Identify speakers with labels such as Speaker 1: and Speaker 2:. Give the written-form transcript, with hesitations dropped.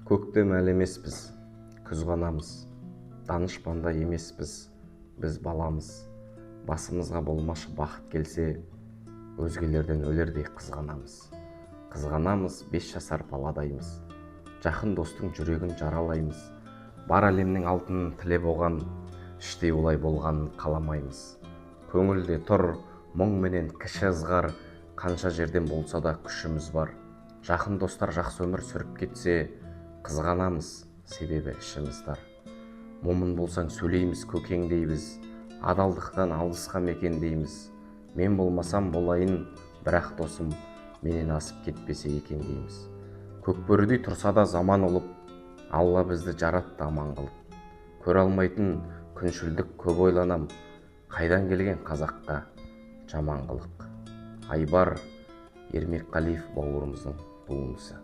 Speaker 1: Көктем әлі емеспіз, күз ғанамыз. Данышпанда емеспіз, біз баламыз. Басымызға болмашы бақыт келсе, өзгелерден өлердей қызғанамыз. Қызғанамыз 5 жасар баладаймыз. Жақын достың жүрегін жаралаймыз. Бар әлемнің алтынын тілеп оған, іштей олай болғанын қаламаймыз. Көңілде тұр, мұң менен кіші ызғар, қанша жерден болса да күшіміз бар. Жақын достар жақсы өмір сүріп кетсе, қызғанамыз, себебі ішіміз дар. Момын болсаң сөйлейміз, көкеңдейбіз, адалдықтан алысқа мекендейміз. Мен болмасам болайын, бірақ досым менен асып кетпесе екен дейміз. Көкбөрідей тұрса да заман ұлып, Алла бізді жаратты аман қылып. Көре алмайтын күншілдік көп ойланам, қайдан келген қазаққа жаман қылық. Айбар Ермекқалиев бауырымыздың туындысы.